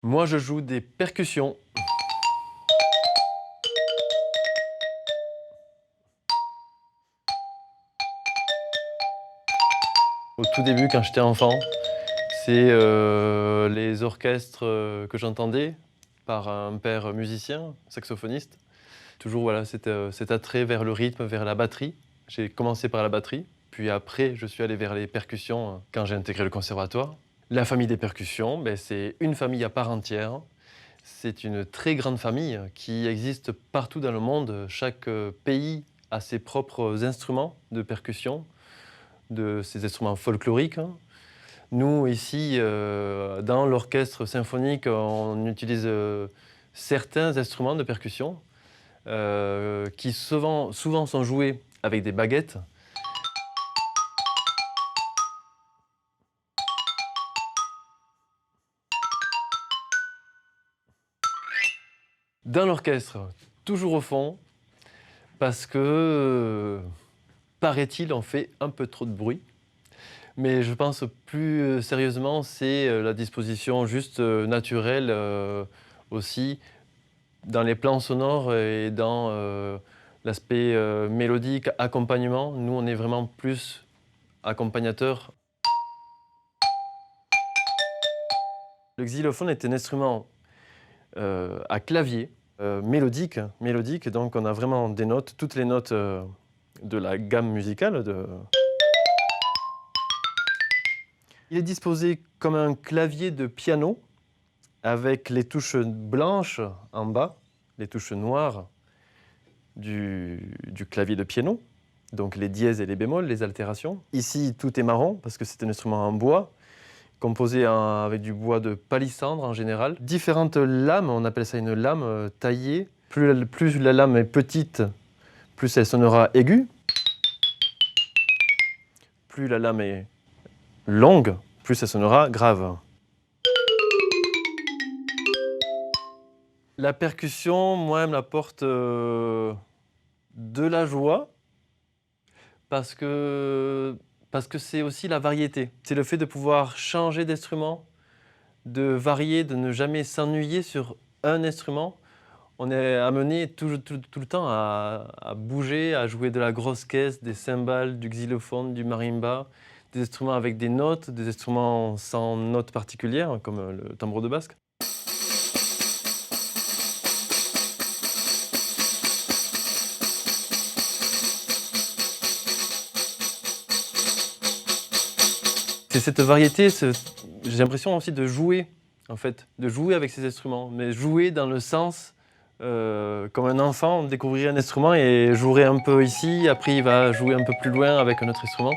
Moi, je joue des percussions. Au tout début, quand j'étais enfant, c'est les orchestres que j'entendais par un père musicien, saxophoniste. Toujours voilà, cet attrait vers le rythme, vers la batterie. J'ai commencé par la batterie, puis après, je suis allé vers les percussions quand j'ai intégré le conservatoire. La famille des percussions, ben, c'est une famille à part entière. C'est une très grande famille qui existe partout dans le monde. Chaque pays a ses propres instruments de percussion, de ces instruments folkloriques. Nous, ici, dans l'orchestre symphonique, on utilise certains instruments de percussion qui souvent sont joués avec des baguettes. Dans l'orchestre, toujours au fond, parce que, paraît-il, on fait un peu trop de bruit. Mais je pense plus sérieusement, c'est la disposition juste naturelle aussi dans les plans sonores et dans l'aspect mélodique, accompagnement. Nous, on est vraiment plus accompagnateur. Le xylophone est un instrument à clavier mélodique. Donc on a vraiment des notes, toutes les notes de la gamme musicale. Il est disposé comme un clavier de piano avec les touches blanches en bas, les touches noires du clavier de piano, donc les dièses et les bémols, les altérations. Ici, tout est marron parce que c'est un instrument en bois, composé avec du bois de palissandre en général. Différentes lames, on appelle ça une lame taillée. Plus la lame est petite, plus elle sonnera aiguë. Plus la lame est longue, plus elle sonnera grave. La percussion, moi, elle m'apporte de la joie parce que c'est aussi la variété. C'est le fait de pouvoir changer d'instrument, de varier, de ne jamais s'ennuyer sur un instrument. On est amené tout le temps à bouger, à jouer de la grosse caisse, des cymbales, du xylophone, du marimba, des instruments avec des notes, des instruments sans notes particulières, comme le tambour de basque. C'est cette variété, j'ai l'impression aussi de jouer, en fait, de jouer avec ces instruments, mais jouer dans le sens, comme un enfant découvrirait un instrument et jouerait un peu ici, après il va jouer un peu plus loin avec un autre instrument.